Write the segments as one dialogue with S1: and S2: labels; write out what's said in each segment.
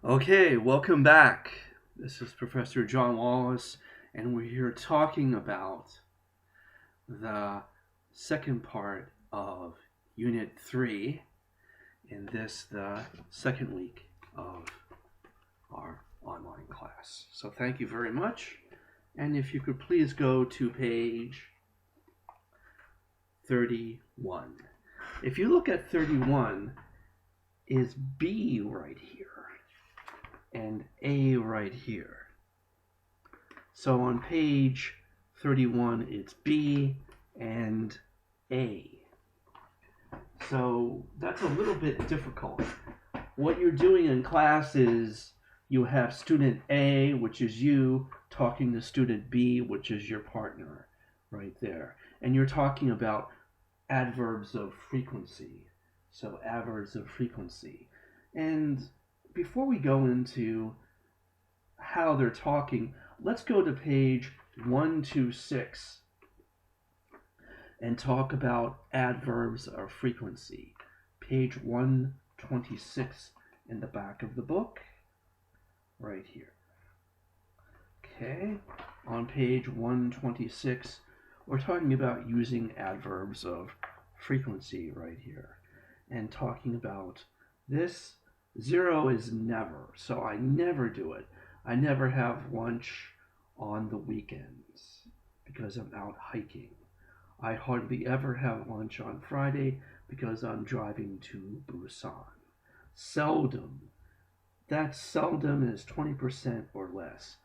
S1: Okay, welcome back. This is Professor John Wallace, and we're here talking about the second part of Unit 3 in the second week of our online class. So thank you very much. And if you could please go to page 31. If you look at 31, is B right here and A right here. So on page 31, it's B and A. So that's a little bit difficult. What you're doing in class is you have student A, which is you, talking to student B, which is your partner, right there. And you're talking about adverbs of frequency. So adverbs of frequency. And before we go into how they're talking, let's go to page 126 and talk about adverbs of frequency. Page 126 in the back of the book, right here. Okay, on page 126, we're talking about using adverbs of frequency right here and talking about this. Zero is never, so I never do it. I never have lunch on the weekends because I'm out hiking. I hardly ever have lunch on Friday because I'm driving to Busan. Seldom. That seldom is 20% or less.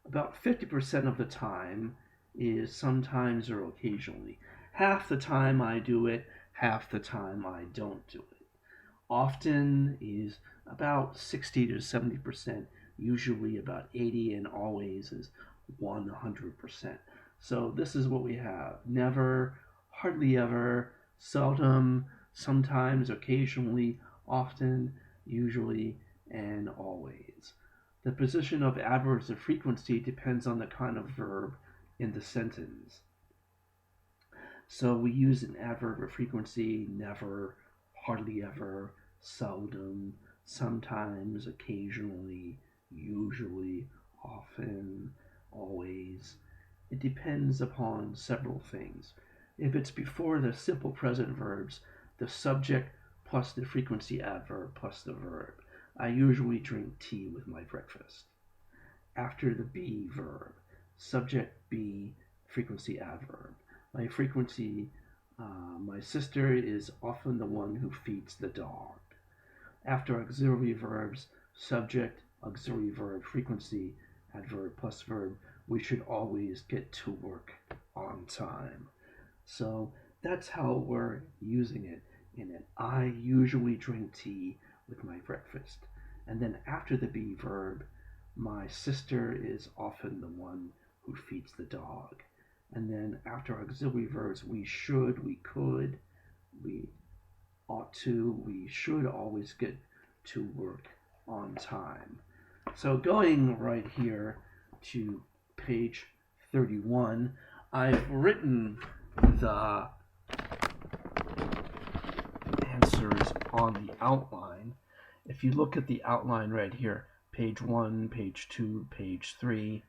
S1: About 50% of the time is sometimes or occasionally. Half the time I do it, half the time I don't do it. Often is about 60 to 70%, usually about 80, and always is 100%. So this is what we have. Never, hardly ever, seldom, sometimes, occasionally, often, usually, and always. The position of adverbs of frequency depends on the kind of verb in the sentence. So we use an adverb of frequency: never, hardly ever, seldom, sometimes, occasionally, usually, often, always. It depends upon several things. If it's before the simple present verbs, the subject plus the frequency adverb plus the verb. I usually drink tea with my breakfast. After the be verb, subject be, frequency adverb. My frequency, my sister is often the one who feeds the dog. After auxiliary verbs, subject, auxiliary verb, frequency, adverb plus verb, we should always get to work on time. So that's how we're using it in it. I usually drink tea with my breakfast. And then after the be verb, my sister is often the one who feeds the dog. And then after auxiliary verbs, we should, we could, we ought to, we should always get to work on time. So going right here to page 31, I've written the answers on the outline. If you look at the outline right here, page 1, page 2, page 3,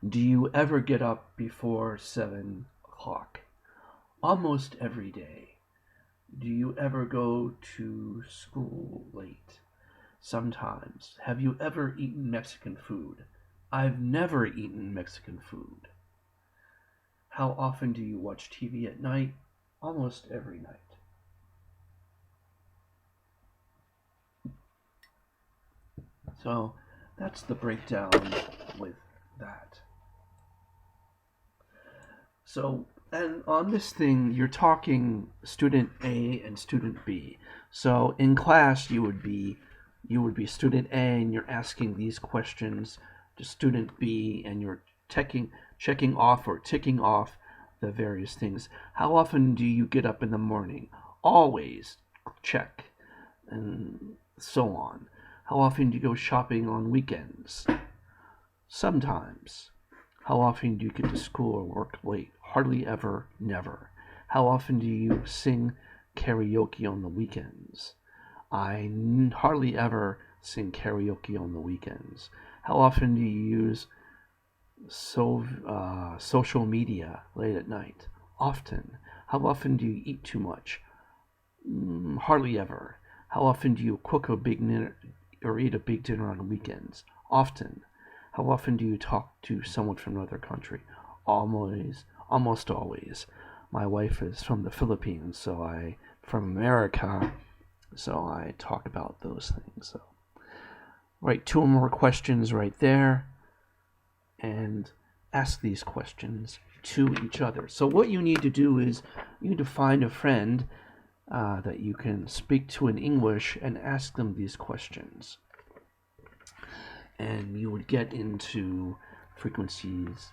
S1: do you ever get up before 7 o'clock? Almost every day. Do you ever go to school late? Sometimes. Have you ever eaten Mexican food? I've never eaten Mexican food. How often do you watch TV at night? Almost every night. So that's the breakdown with that. So, and on this thing, you're talking student A and student B. So in class, you would be student A, and you're asking these questions to student B, and you're checking off or ticking off the various things. How often do you get up in the morning? Always. Check. And so on. How often do you go shopping on weekends? Sometimes. How often do you get to school or work late? Hardly ever, never. How often do you sing karaoke on the weekends? I hardly ever sing karaoke on the weekends? How often do you use social media late at night? Often. How often do you eat too much? Hardly ever. How often do you cook a big dinner or eat a big dinner on the weekends? Often. How often do you talk to someone from another country? Almost always. My wife is from the Philippines, from America, so I talk about those things. So, right, 2 more questions right there, and ask these questions to each other. So what you need to do is you need to find a friend that you can speak to in English and ask them these questions. And you would get into frequencies,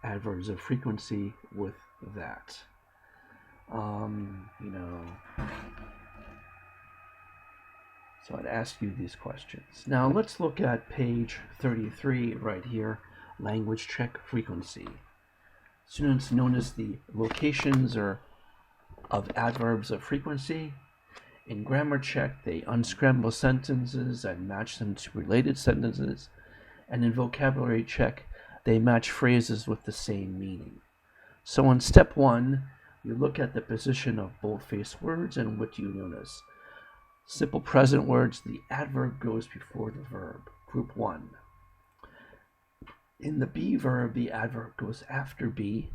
S1: adverbs of frequency with that. So I'd ask you these questions. Now let's look at page 33 right here, language check frequency. Students, notice the locations of adverbs of frequency. In grammar check, they unscramble sentences and match them to related sentences. And in vocabulary check, they match phrases with the same meaning. So in step 1, you look at the position of bold-faced words, and what do you notice? Simple present words, the adverb goes before the verb, group 1. In the be verb, the adverb goes after be.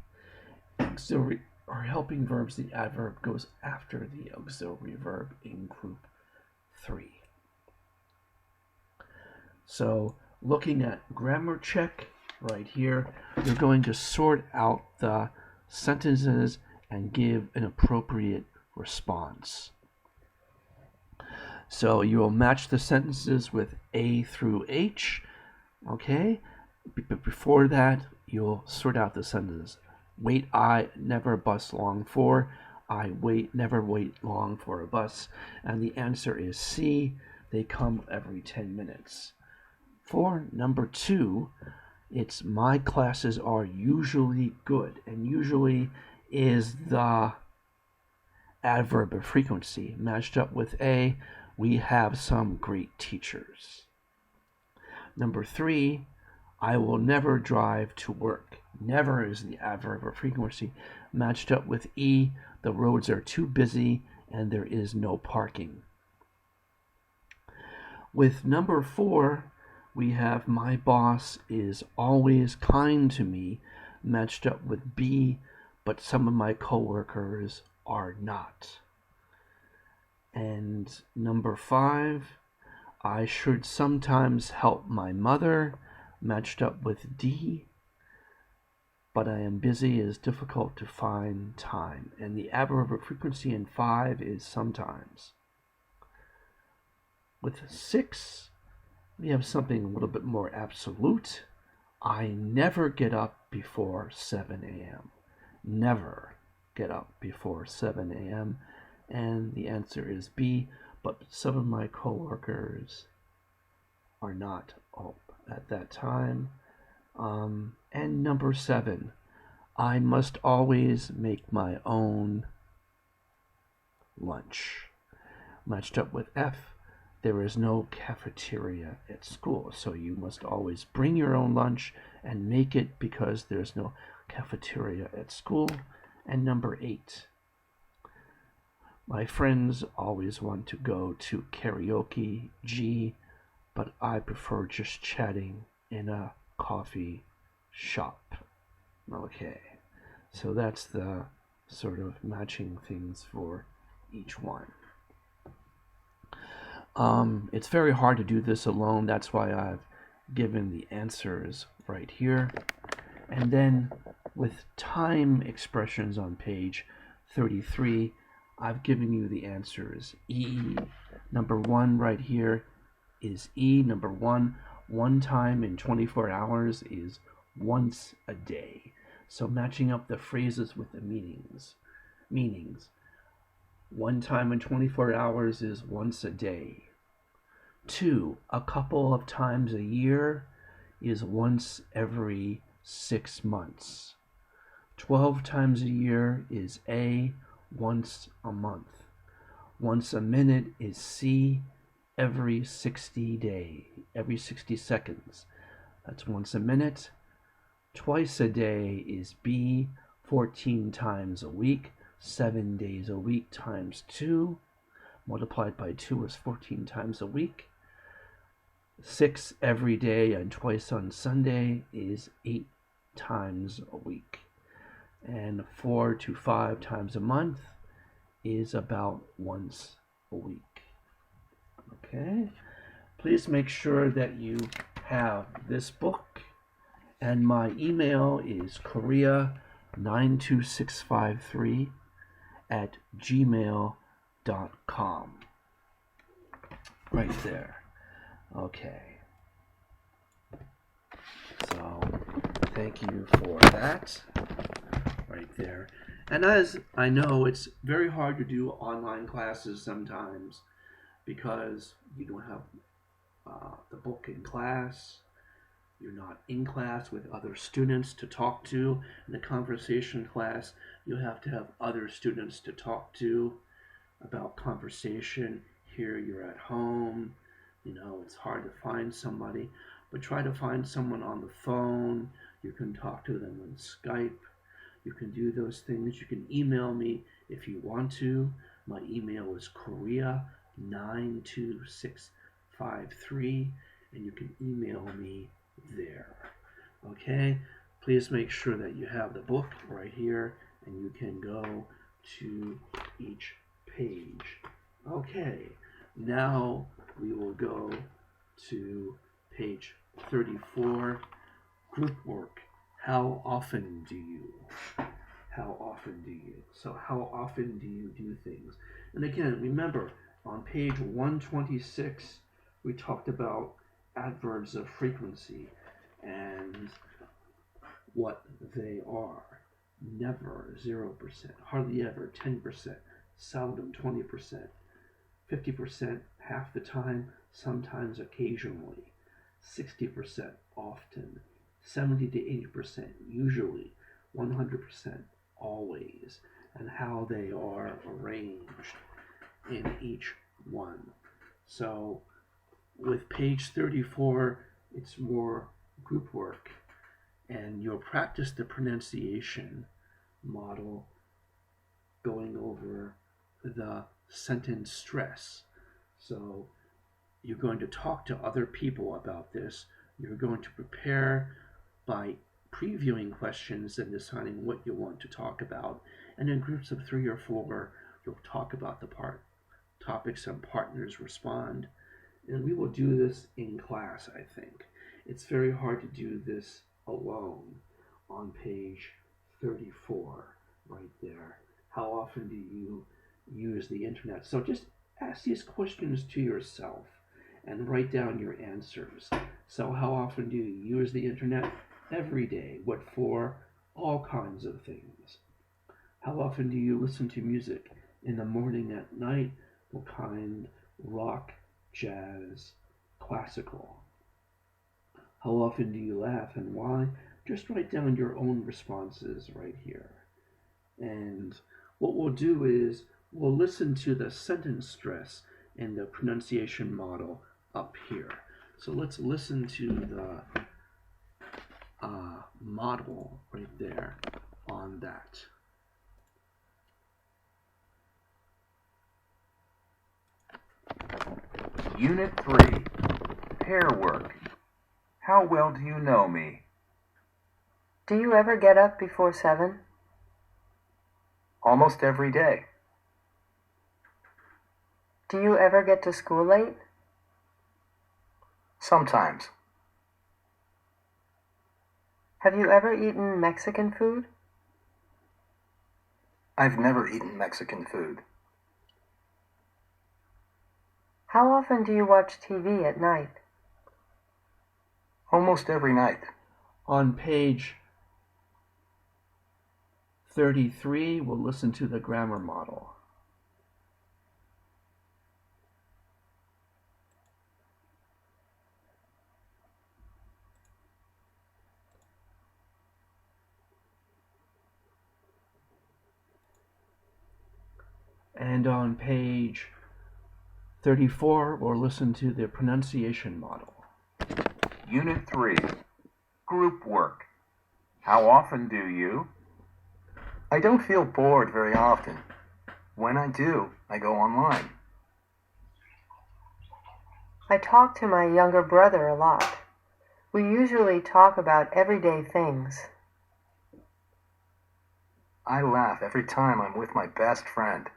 S1: Auxiliary or helping verbs, the adverb goes after the auxiliary verb in group 3. So looking at grammar check right here, you're going to sort out the sentences and give an appropriate response. So you will match the sentences with A through H, okay? But before that, you'll sort out the sentences. Wait, I never bus long for. I never wait long for a bus. And the answer is C. They come every 10 minutes. For number 2, it's my classes are usually good. And usually is the adverb of frequency. Matched up with A, we have some great teachers. Number 3, I will never drive to work. Never is the adverb of frequency. Matched up with E, the roads are too busy and there is no parking. With number 4, we have my boss is always kind to me, matched up with B, but some of my coworkers are not. And number 5, I should sometimes help my mother, matched up with D, but I am busy, it is difficult to find time. And the adverb of frequency in 5 is sometimes. With 6, we have something a little bit more absolute. I never get up before 7 a.m. Never get up before 7 a.m. And the answer is B, but some of my coworkers are not up at that time. And number 7, I must always make my own lunch. Matched up with F, there is no cafeteria at school, so you must always bring your own lunch and make it because there's no cafeteria at school. And number 8, my friends always want to go to karaoke, G, but I prefer just chatting in a coffee shop. Okay, so that's the sort of matching things for each one. It's very hard to do this alone. That's why I've given the answers right here. And then with time expressions on page 33, I've given you the answers. E, number 1 right here is E. Number 1 time in 24 hours is once a day. So matching up the phrases with the meanings. 1 time in 24 hours is once a day. 2, a couple of times a year is once every 6 months. 12 times a year is A, once a month. Once a minute is C, every 60 seconds. That's once a minute. Twice a day is B, 14 times a week, 7 days a week times 2. Multiplied by 2 is 14 times a week. 6 every day and twice on Sunday is 8 times a week. And 4 to 5 times a month is about once a week. Okay? Please make sure that you have this book. And my email is korea92653 at gmail.com. Right there. Okay. So, thank you for that. Right there. And as I know, it's very hard to do online classes sometimes because you don't have the book in class. You're not in class with other students to talk to. In the conversation class, you have to have other students to talk to about conversation. Here you're at home. It's hard to find somebody, but try to find someone on the phone. You can talk to them on Skype. You can do those things. You can email me if you want to. My email is korea92653, and you can email me there. Okay? Please make sure that you have the book right here, and you can go to each page. Okay, now we will go to page 34, group work. How often do you? How often do you? So how often do you do things? And again, remember, on page 126, we talked about adverbs of frequency and what they are. Never, 0%, hardly ever, 10%, seldom, 20%, 50% half the time, sometimes occasionally, 60% often, 70 to 80% usually, 100% always, and how they are arranged in each one. So with page 34, it's more group work, and you'll practice the pronunciation model going over the sentence stress. So you're going to talk to other people about this. You're going to prepare by previewing questions and deciding what you want to talk about. And in groups of 3 or 4, you'll talk about the topics and partners respond. And we will do this in class, I think. It's very hard to do this alone on page 34, right there. How often do you use the internet? So just ask these questions to yourself and write down your answers. So how often do you use the internet? Every day. What for? All kinds of things. How often do you listen to music? In the morning, at night? What kind? Rock, jazz, classical. How often do you laugh and why? Just write down your own responses right here. And what we'll do is we'll listen to the sentence stress and the pronunciation model up here. So let's listen to the model right there on that.
S2: Unit 3, Pair Work. How well do you know me?
S3: Do you ever get up before 7?
S2: Almost every day.
S3: Do you ever get to school late?
S2: Sometimes.
S3: Have you ever eaten Mexican food?
S2: I've never eaten Mexican food.
S3: How often do you watch TV at night?
S2: Almost every night.
S1: On page 33, we'll listen to the grammar model. And on page 34, we'll listen to the pronunciation model.
S2: Unit 3. Group work. How often do you?
S4: I don't feel bored very often. When I do, I go online.
S3: I talk to my younger brother a lot. We usually talk about everyday things.
S4: I laugh every time I'm with my best friend.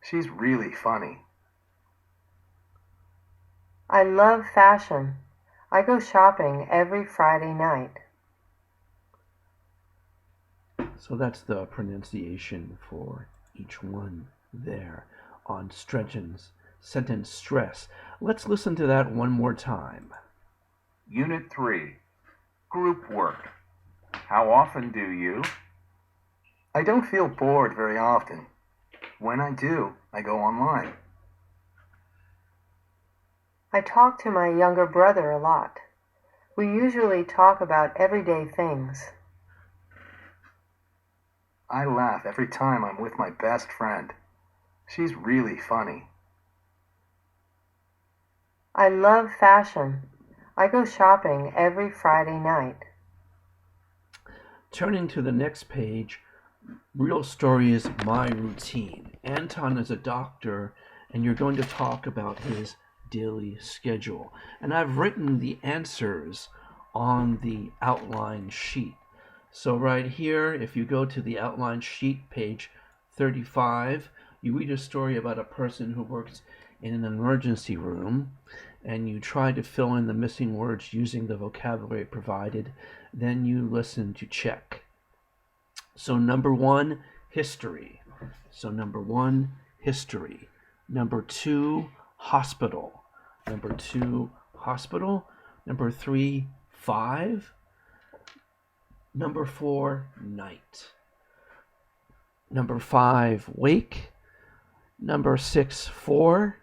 S4: She's really funny.
S3: I love fashion. I go shopping every Friday night.
S1: So that's the pronunciation for each one there on Stretchen's sentence stress. Let's listen to that one more time.
S2: Unit 3. Group work. How often do you?
S4: I don't feel bored very often. When I do, I go online.
S3: I talk to my younger brother a lot. We usually talk about everyday things.
S4: I laugh every time I'm with my best friend. She's really funny.
S3: I love fashion. I go shopping every Friday night.
S1: Turning to the next page, Real Story is My Routine. Anton is a doctor, and you're going to talk about his daily schedule. And I've written the answers on the outline sheet. So right here, if you go to the outline sheet, page 35, you read a story about a person who works in an emergency room, and you try to fill in the missing words using the vocabulary provided. Then you listen to check. So number 1, history. So number 1, history. Number 2, hospital. Number 2, hospital. Number 3, 5. Number 4, night. Number 5, wake. Number 6, 4.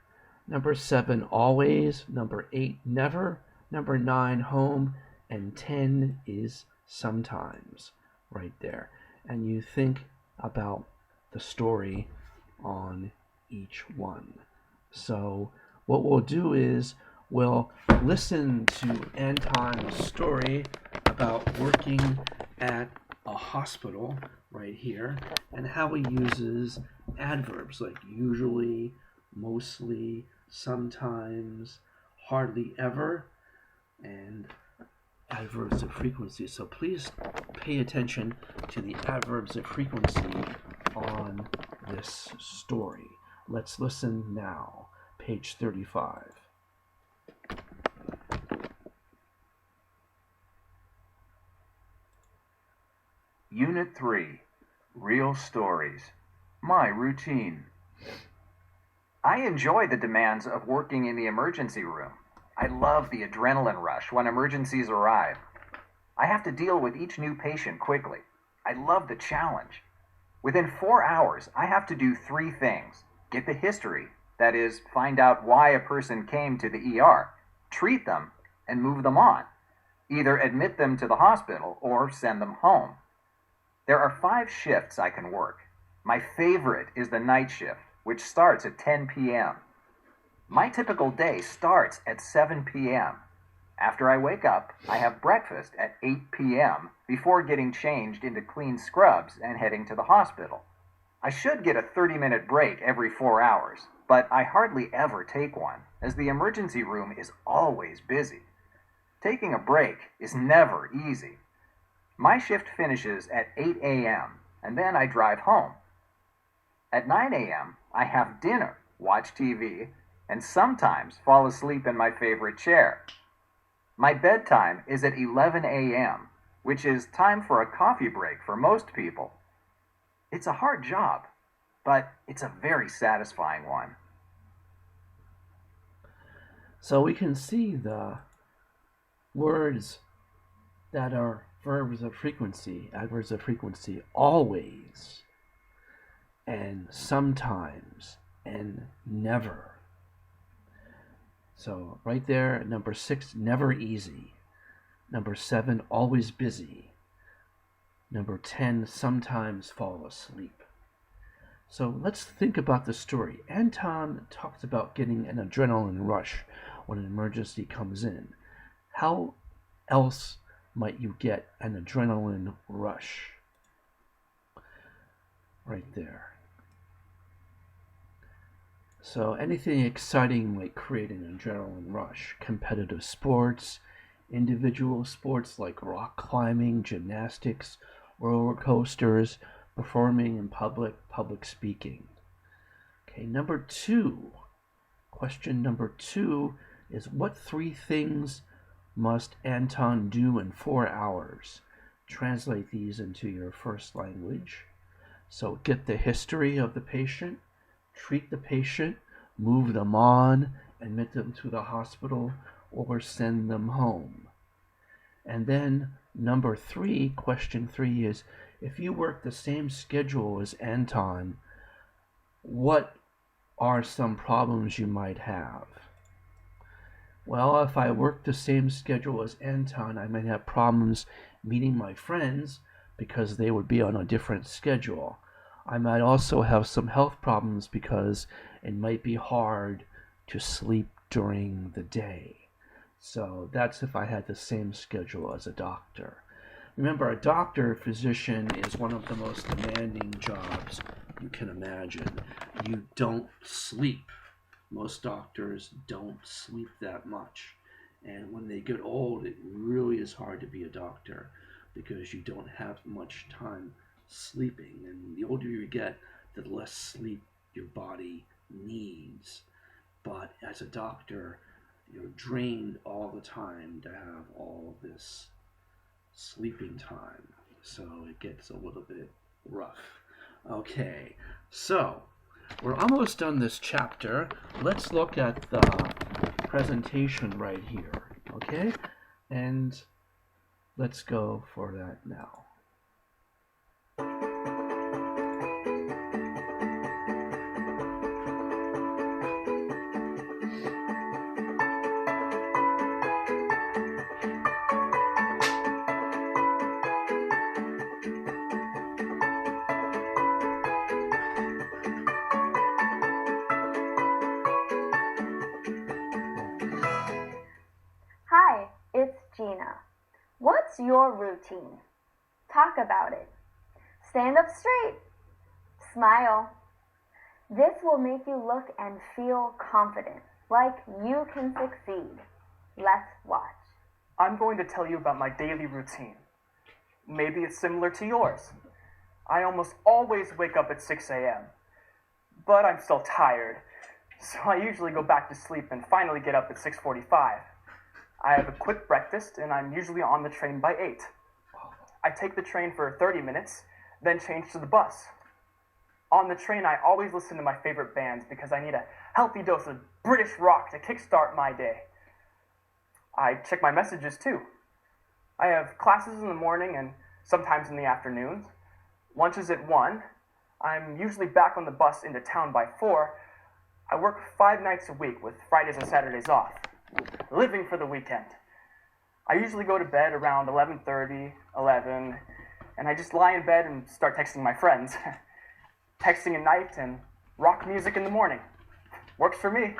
S1: Number 7, always. Number 8, never. Number 9, home. And 10 is sometimes, right there. And you think about the story on each one. So what we'll do is we'll listen to Anton's story about working at a hospital right here and how he uses adverbs like usually, mostly, sometimes, hardly ever, and adverbs of frequency. So please pay attention to the adverbs of frequency on this story. Let's listen now. Page 35.
S2: Unit 3. Real Stories. My Routine. I enjoy the demands of working in the emergency room. I love the adrenaline rush when emergencies arrive. I have to deal with each new patient quickly. I love the challenge. Within 4 hours, I have to do 3 things. Get the history, that is, find out why a person came to the ER, treat them, and move them on. Either admit them to the hospital or send them home. There are 5 shifts I can work. My favorite is the night shift, which starts at 10 p.m. My typical day starts at 7 p.m. After I wake up, I have breakfast at 8 p.m. before getting changed into clean scrubs and heading to the hospital. I should get a 30-minute break every 4 hours, but I hardly ever take one, as the emergency room is always busy. Taking a break is never easy. My shift finishes at 8 a.m., and then I drive home. At 9 a.m., I have dinner, watch TV, and sometimes fall asleep in my favorite chair. My bedtime is at 11 a.m., which is time for a coffee break for most people. It's a hard job, but it's a very satisfying one.
S1: So we can see the words that are verbs of frequency, adverbs of frequency, always, and sometimes, and never. So right there, number 6, never easy. Number 7, always busy. Number 10, sometimes fall asleep. So let's think about the story. Anton talks about getting an adrenaline rush when an emergency comes in. How else might you get an adrenaline rush? Right there. So anything exciting might create an adrenaline rush. Competitive sports, individual sports like rock climbing, gymnastics, roller coasters, performing in public speaking. Okay, question number 2 is, what 3 things must Anton do in 4 hours? Translate these into your first language. So get the history of the patient, treat the patient, move them on, admit them to the hospital, or send them home. And then question 3 is, if you work the same schedule as Anton, what are some problems you might have? Well, if I work the same schedule as Anton, I might have problems meeting my friends because they would be on a different schedule. I might also have some health problems because it might be hard to sleep during the day. So that's if I had the same schedule as a doctor. Remember, a doctor, physician, is one of the most demanding jobs you can imagine. You don't sleep. Most doctors don't sleep that much. And when they get old, it really is hard to be a doctor because you don't have much time sleeping. And the older you get, the less sleep your body needs. But as a doctor, you're drained all the time to have all this sleeping time. So it gets a little bit rough. Okay, so we're almost done this chapter. Let's look at the presentation right here, okay? And let's go for that now.
S5: Hi, it's Gina. What's your routine? Talk about it. Stand up straight. Smile. This will make you look and feel confident, like you can succeed. Let's watch.
S6: I'm going to tell you about my daily routine. Maybe it's similar to yours. I almost always wake up at 6 a.m., but I'm still tired, so I usually go back to sleep and finally get up at 6:45. I have a quick breakfast, and I'm usually on the train by 8. I take the train for 30 minutes, then change to the bus. On the train, I always listen to my favorite bands because I need a healthy dose of British rock to kickstart my day. I check my messages too. I have classes in the morning and sometimes in the afternoons. Lunch is at 1. I'm usually back on the bus into town by 4. I work 5 nights a week with Fridays and Saturdays off. Living for the weekend. I usually go to bed around 11:30, 11, and I just lie in bed and start texting my friends. Texting at night and rock music in the morning. Works for me.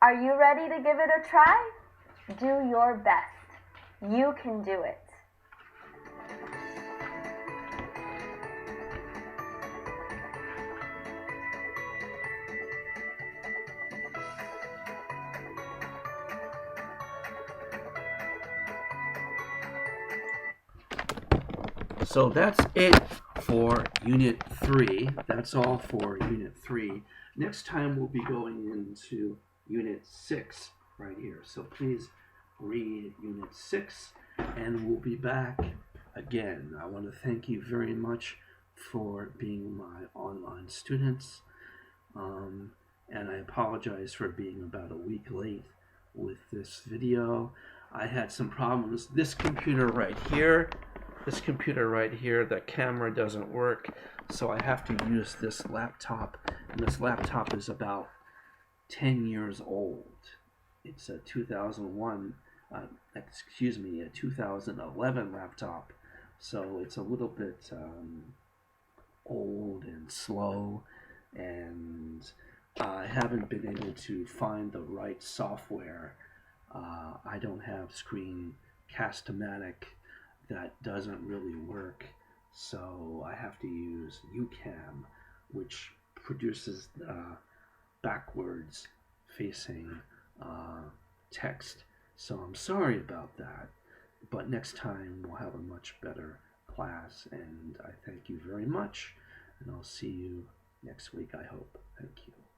S5: Are you ready to give it a try? Do your best. You can do it.
S1: So that's it for Unit 3. That's all for Unit 3. Next time we'll be going into Unit 6 right here. So please read Unit 6 and we'll be back again. I want to thank you very much for being my online students. And I apologize for being about a week late with this video. I had some problems. This computer right here, the camera doesn't work, so I have to use this laptop, and this laptop is about 10 years old. It's a 2011 laptop, so it's a little bit old and slow, and I haven't been able to find the right software. I don't have Screencast-O-Matic. That doesn't really work, so I have to use UCam, which produces backwards facing text. So I'm sorry about that, but next time we'll have a much better class, and I thank you very much, and I'll see you next week, I hope. Thank you.